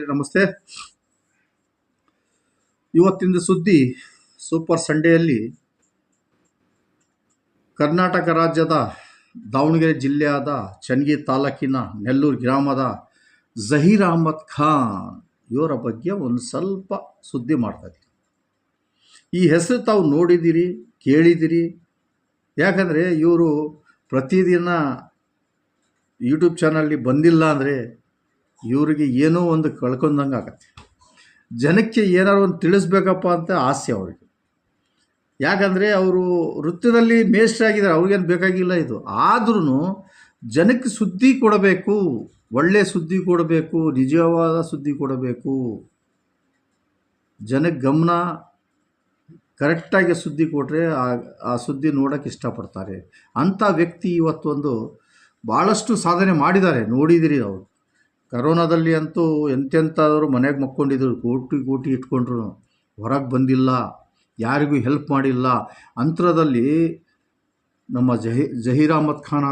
ನಮಸ್ತೆ. ಇವತ್ತಿನ ಸುದ್ದಿ ಸೂಪರ್ ಸಂಡೆಯಲ್ಲಿ ಕರ್ನಾಟಕ ರಾಜ್ಯದ ದಾವಣಗೆರೆ ಜಿಲ್ಲೆಯಾದ ಚನ್ನಗಿ ತಾಲೂಕಿನ ನೆಲ್ಲೂರು ಗ್ರಾಮದ ಜಹೀರ್ ಅಹಮದ್ ಖಾನ್ ಇವರ ಬಗ್ಗೆ ಒಂದು ಸ್ವಲ್ಪ ಸುದ್ದಿ ಮಾಡ್ತಾಯಿದ್ದೀನಿ. ಈ ಹೆಸರು ತಾವು ನೋಡಿದ್ದೀರಿ, ಕೇಳಿದ್ದೀರಿ. ಯಾಕಂದರೆ ಇವರು ಪ್ರತಿದಿನ ಯೂಟ್ಯೂಬ್ ಚಾನಲ್ಲಿ ಬಂದಿಲ್ಲ ಅಂದರೆ ಇವರಿಗೆ ಏನೋ ಒಂದು ಕಳ್ಕೊಂಡಂಗೆ ಆಗತ್ತೆ. ಜನಕ್ಕೆ ಏನಾದ್ರು ಒಂದು ತಿಳಿಸ್ಬೇಕಪ್ಪ ಅಂತ ಆಸೆ ಅವರಿಗೆ. ಯಾಕಂದರೆ ಅವರು ವೃತ್ತದಲ್ಲಿ ಮೇಷ್ಟ್ರಾಗಿದ್ದಾರೆ, ಅವ್ರಿಗೇನು ಬೇಕಾಗಿಲ್ಲ ಇದು. ಆದ್ರೂ ಜನಕ್ಕೆ ಸುದ್ದಿ ಕೊಡಬೇಕು, ಒಳ್ಳೆಯ ಸುದ್ದಿ ಕೊಡಬೇಕು, ನಿಜವಾದ ಸುದ್ದಿ ಕೊಡಬೇಕು. ಜನಕ್ಕೆ ಗಮನ ಕರೆಕ್ಟಾಗಿ ಸುದ್ದಿ ಕೊಟ್ಟರೆ ಆ ಸುದ್ದಿ ನೋಡೋಕ್ಕೆ ಇಷ್ಟಪಡ್ತಾರೆ. ಅಂಥ ವ್ಯಕ್ತಿ ಇವತ್ತೊಂದು ಭಾಳಷ್ಟು ಸಾಧನೆ ಮಾಡಿದ್ದಾರೆ, ನೋಡಿದಿರಿ ಅವರು. ಕರೋನಾದಲ್ಲಿ ಅಂತೂ ಎಂತೆಂಥವರು ಮನೆಗೆ ಮಕ್ಕೊಂಡಿದ್ರು, ಕೋಟಿ ಇಟ್ಕೊಂಡ್ರು, ಹೊರಗೆ ಬಂದಿಲ್ಲ, ಯಾರಿಗೂ ಹೆಲ್ಪ್ ಮಾಡಿಲ್ಲ. ಅಂತರದಲ್ಲಿ ನಮ್ಮ ಜಹೀರ್ ಅಹಮದ್ ಖಾನ್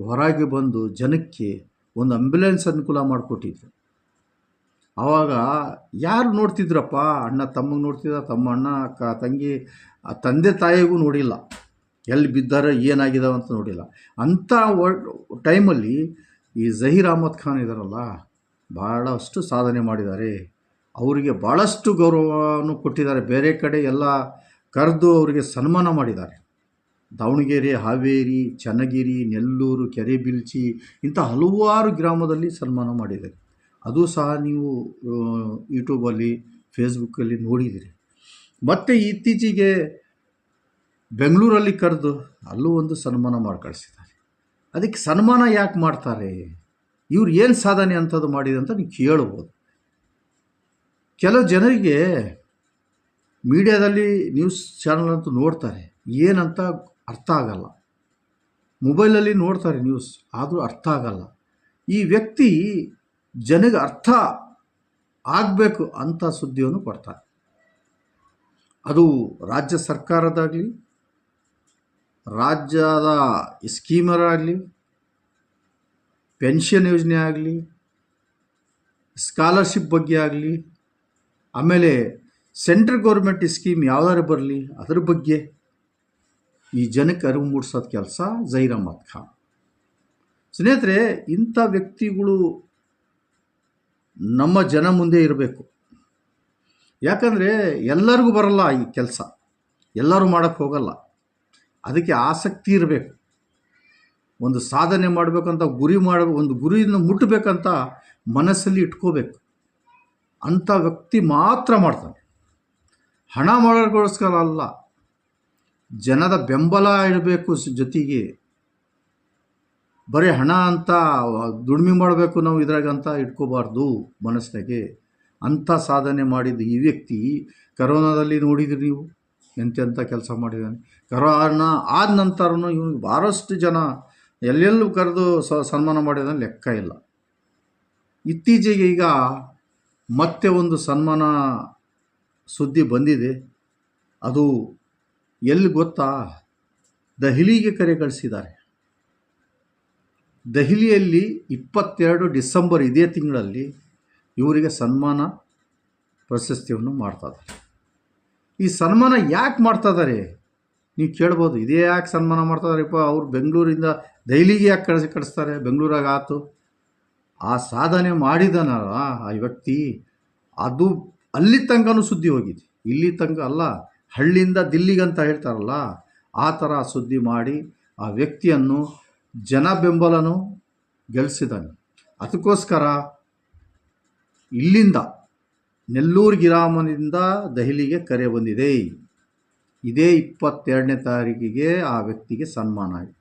ಹೊರಗೆ ಬಂದು ಜನಕ್ಕೆ ಒಂದು ಆಂಬ್ಯುಲೆನ್ಸ್ ಅನುಕೂಲ ಮಾಡಿಕೊಟ್ಟಿದ್ರು. ಆವಾಗ ಯಾರು ನೋಡ್ತಿದ್ರಪ್ಪ? ಅಣ್ಣ ತಮ್ಮಗೆ ನೋಡ್ತಿದ್ದ, ತಮ್ಮ ಅಣ್ಣ ಅಕ್ಕ ತಂಗಿ ತಂದೆ ತಾಯಿಗೂ ನೋಡಿಲ್ಲ, ಎಲ್ಲಿ ಬಿದ್ದಾರೆ ಏನಾಗಿದ್ದಾವೆ ಅಂತ ನೋಡಿಲ್ಲ. ಅಂಥ ಟೈಮಲ್ಲಿ ಈ ಜಹೀರ್ ಅಹಮದ್ ಖಾನ್ ಇದ್ದಾರಲ್ಲ, ಭಾಳಷ್ಟು ಸಾಧನೆ ಮಾಡಿದ್ದಾರೆ. ಅವರಿಗೆ ಭಾಳಷ್ಟು ಗೌರವವನ್ನು ಕೊಟ್ಟಿದ್ದಾರೆ. ಬೇರೆ ಕಡೆ ಎಲ್ಲ ಕರೆದು ಅವರಿಗೆ ಸನ್ಮಾನ ಮಾಡಿದ್ದಾರೆ. ದಾವಣಗೆರೆ, ಹಾವೇರಿ, ಚನ್ನಗಿರಿ, ನೆಲ್ಲೂರು, ಕೆರೆಬಿಲ್ಚಿ ಇಂಥ ಹಲವಾರು ಗ್ರಾಮದಲ್ಲಿ ಸನ್ಮಾನ ಮಾಡಿದ್ದಾರೆ. ಅದು ಸಹ ನೀವು ಯೂಟ್ಯೂಬಲ್ಲಿ, ಫೇಸ್ಬುಕ್ಕಲ್ಲಿ ನೋಡಿದ್ದೀರಿ. ಮತ್ತು ಇತ್ತೀಚೆಗೆ ಬೆಂಗಳೂರಲ್ಲಿ ಕರೆದು ಅಲ್ಲೂ ಒಂದು ಸನ್ಮಾನ ಮಾಡಿ ಕಳಿಸಿದ್ದಾರೆ. ಅದಕ್ಕೆ ಸನ್ಮಾನ ಯಾಕೆ ಮಾಡ್ತಾರೆ? ಇವ್ರು ಏನು ಸಾಧನೆ ಅಂಥದ್ದು ಮಾಡಿದೆ ಅಂತ ನೀವು ಕೇಳ್ಬೋದು. ಕೆಲವು ಜನರಿಗೆ ಮೀಡಿಯಾದಲ್ಲಿ ನ್ಯೂಸ್ ಚಾನಲ್ ಅಂತೂ ನೋಡ್ತಾರೆ, ಏನಂತ ಅರ್ಥ ಆಗಲ್ಲ. ಮೊಬೈಲಲ್ಲಿ ನೋಡ್ತಾರೆ ನ್ಯೂಸ್, ಆದರೂ ಅರ್ಥ ಆಗಲ್ಲ. ಈ ವ್ಯಕ್ತಿ ಜನಗೆ ಅರ್ಥ ಆಗಬೇಕು ಅಂಥ ಸುದ್ದಿಯನ್ನು ಕೊಡ್ತಾರೆ. ಅದು ರಾಜ್ಯ ಸರ್ಕಾರದಾಗಲಿ, ರಾಜ್ಯದ ಸ್ಕೀಮರಾಗಲಿ, ಪೆನ್ಷನ್ ಯೋಜನೆ ಆಗಲಿ, ಸ್ಕಾಲರ್ಶಿಪ್ ಬಗ್ಗೆ ಆಗಲಿ, ಆಮೇಲೆ ಸೆಂಟ್ರಲ್ ಗೌರ್ಮೆಂಟ್ ಸ್ಕೀಮ್ ಯಾವ್ದಾರು ಬರಲಿ ಅದ್ರ ಬಗ್ಗೆ ಈ ಜನಕ್ಕೆ ಅರಿವು ಮೂಡಿಸೋದು ಕೆಲಸ ಜಹೀರ್ ಅಹಮದ್ ಖಾನ್. ಸ್ನೇಹಿತರೆ, ಇಂಥ ವ್ಯಕ್ತಿಗಳು ನಮ್ಮ ಜನ ಮುಂದೆ ಇರಬೇಕು. ಯಾಕಂದರೆ ಎಲ್ಲರಿಗೂ ಬರಲ್ಲ ಈ ಕೆಲಸ, ಎಲ್ಲರೂ ಮಾಡೋಕ್ಕೆ ಹೋಗಲ್ಲ. ಅದಕ್ಕೆ ಆಸಕ್ತಿ ಇರಬೇಕು. ಒಂದು ಸಾಧನೆ ಮಾಡಬೇಕಂತ ಒಂದು ಗುರಿಯನ್ನು ಮುಟ್ಟಬೇಕಂತ ಮನಸ್ಸಲ್ಲಿ ಇಟ್ಕೋಬೇಕು. ಅಂಥ ವ್ಯಕ್ತಿ ಮಾತ್ರ ಮಾಡ್ತಾನೆ. ಹಣ ಮಾಡೋಕ್ಕೋಸ್ಕರ ಅಲ್ಲ, ಜನದ ಬೆಂಬಲ ಇರಬೇಕು. ಜೊತೆಗೆ ಬರೀ ಹಣ ಅಂತ ದುಡಿಮೆ ಮಾಡಬೇಕು ನಾವು ಇದ್ರಾಗಂತ ಇಟ್ಕೋಬಾರ್ದು ಮನಸ್ಸಿನಾಗೆ. ಅಂಥ ಸಾಧನೆ ಮಾಡಿದ ಈ ವ್ಯಕ್ತಿ ಕರೋನಾದಲ್ಲಿ ನೋಡಿದ್ರಿ ನೀವು ಎಂತೆಂಥ ಕೆಲಸ ಮಾಡಿದ್ದಾನೆ. ಕರೋನಾ ಆದ ನಂತರನೂ ಇವನಿಗೆ ಭಾಳಷ್ಟು ಜನ ಎಲ್ಲೆಲ್ಲೂ ಕರೆದು ಸನ್ಮಾನ ಮಾಡಿದ ಲೆಕ್ಕ ಇಲ್ಲ. ಇತ್ತೀಚೆಗೆ ಈಗ ಮತ್ತೆ ಒಂದು ಸನ್ಮಾನ ಸುದ್ದಿ ಬಂದಿದೆ. ಅದು ಎಲ್ಲಿ ಗೊತ್ತಾ? ದೆಹಲಿಗೆ ಕರೆ ಕಳಿಸಿದ್ದಾರೆ. ದೆಹಲಿಯಲ್ಲಿ 22 ಡಿಸೆಂಬರ್ ಇದೇ ತಿಂಗಳಲ್ಲಿ ಇವರಿಗೆ ಸನ್ಮಾನ ಪ್ರಶಸ್ತಿಯನ್ನು ಮಾಡ್ತಾಯಿದ್ದಾರೆ. ಈ ಸನ್ಮಾನ ಯಾಕೆ ಮಾಡ್ತಾಯಿದ್ದಾರೆ ನೀವು ಕೇಳ್ಬೋದು. ಇದೇ ಯಾಕೆ ಸನ್ಮಾನ ಮಾಡ್ತಾಯಿದ್ದಾರೆಪ್ಪ? ಅವ್ರು ಬೆಂಗಳೂರಿಂದ ದೆಹಲಿಗೆ ಯಾಕೆ ಕಳಿಸ್ತಾರೆ? ಬೆಂಗಳೂರಾಗ ಆಯ್ತು. ಆ ಸಾಧನೆ ಮಾಡಿದನಲ್ಲ ಆ ವ್ಯಕ್ತಿ, ಅದು ಅಲ್ಲಿ ತನಕನೂ ಸುದ್ದಿ ಹೋಗಿದೆ, ಇಲ್ಲಿ ತನಕ ಅಲ್ಲ. ಹಳ್ಳಿಯಿಂದ ದಿಲ್ಲಿಗಂತ ಹೇಳ್ತಾರಲ್ಲ, ಆ ಥರ ಸುದ್ದಿ ಮಾಡಿ ಆ ವ್ಯಕ್ತಿಯನ್ನು ಜನ ಬೆಂಬಲನೂ ಗೆಲ್ಲಿಸಿದ್ದಾನೆ. ಅದಕ್ಕೋಸ್ಕರ ಇಲ್ಲಿಂದ ನೆಲ್ಲೂರು ಗ್ರಾಮದಿಂದ ದೆಹಲಿಗೆ ಕರೆ ಬಂದಿದೆ. ಇದೇ 22ನೇ ತಾರೀಕಿಗೆ ಆ ವ್ಯಕ್ತಿಗೆ ಸನ್ಮಾನ ಆಗಿದೆ.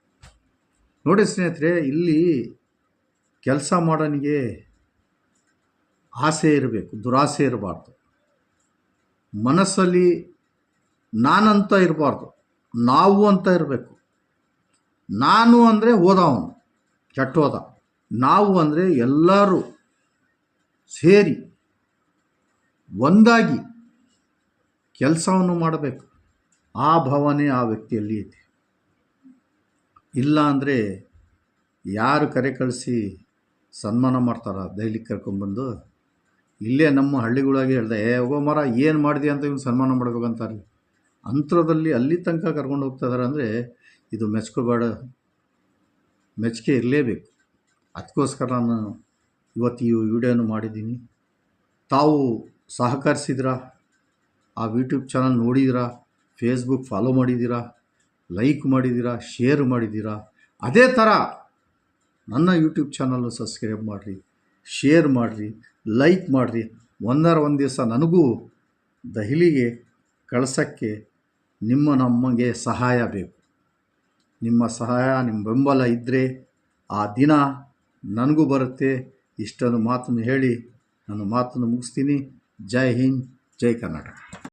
ನೋಡಿ ಸ್ನೇಹಿತರೆ, ಇಲ್ಲಿ ಕೆಲಸ ಮಾಡೋನಿಗೆ ಆಸೆ ಇರಬೇಕು, ದುರಾಸೆ ಇರಬಾರ್ದು. ಮನಸ್ಸಲ್ಲಿ ನಾನಂತ ಇರಬಾರ್ದು, ನಾವು ಅಂತ ಇರಬೇಕು. ನಾನು ಅಂದರೆ ಹೋದವನು, ಕೆಟ್ಟೋದ. ನಾವು ಅಂದರೆ ಎಲ್ಲರೂ ಸೇರಿ ಒಂದಾಗಿ ಕೆಲಸವನ್ನು ಮಾಡಬೇಕು. ಆ ಭಾವನೆ ಆ ವ್ಯಕ್ತಿಯಲ್ಲಿ ಇದೆ. ಇಲ್ಲ ಅಂದರೆ ಯಾರು ಕರೆ ಕಳಿಸಿ ಸನ್ಮಾನ ಮಾಡ್ತಾರ ದೆಹಲಿಗೆ ಕರ್ಕೊಂಡ್ಬಂದು, ಇಲ್ಲೇ ನಮ್ಮ ಹಳ್ಳಿಗಳಾಗೆ ಹೇಳ್ದೆ ಹೋಗೋ ಮರ ಏನು ಮಾಡಿದೆ ಅಂತ ಇವ್ನು ಸನ್ಮಾನ ಮಾಡ್ಬೇಕಂತಾರೆ. ಅಂಥದ್ರಲ್ಲಿ ಅಲ್ಲಿ ತನಕ ಕರ್ಕೊಂಡು ಹೋಗ್ತಾ ಇದ್ದಾರೆ ಅಂದರೆ ಇದು ಮೆಚ್ಕೋಬೇಡ, ಮೆಚ್ಚುಗೆ ಇರಲೇಬೇಕು. ಅದಕ್ಕೋಸ್ಕರ ನಾನು ಇವತ್ತು ಈ ವಿಡಿಯೋನು ಮಾಡಿದ್ದೀನಿ. ತಾವು ಸಹಕರಿಸಿದ್ರಾ, ಆ ಯೂಟ್ಯೂಬ್ ಚಾನಲ್ ನೋಡಿದಿರಾ, ಫೇಸ್ಬುಕ್ ಫಾಲೋ ಮಾಡಿದ್ದೀರಾ, ಲೈಕ್ ಮಾಡಿದ್ದೀರಾ, ಶೇರ್ ಮಾಡಿದ್ದೀರಾ. ಅದೇ ಥರ ನನ್ನ ಯೂಟ್ಯೂಬ್ ಚಾನಲ್ಲು ಸಬ್ಸ್ಕ್ರೈಬ್ ಮಾಡಿರಿ, ಶೇರ್ ಮಾಡಿರಿ, ಲೈಕ್ ಮಾಡಿರಿ. ಒಂದು ದಿವಸ ನನಗೂ ದೆಹಲಿಗೆ ಕಳ್ಸೋಕ್ಕೆ ನಮಗೆ ಸಹಾಯ ಬೇಕು. ನಿಮ್ಮ ಸಹಾಯ, ನಿಮ್ಮ ಬೆಂಬಲ ಇದ್ದರೆ ಆ ದಿನ ನನಗೂ ಬರುತ್ತೆ. ಇಷ್ಟೊಂದು ಮಾತನ್ನು ಹೇಳಿ ನನ್ನ ಮಾತನ್ನು ಮುಗಿಸ್ತೀನಿ. ಜೈ ಹಿಂದ್, ಜೈ ಕರ್ನಾಟಕ.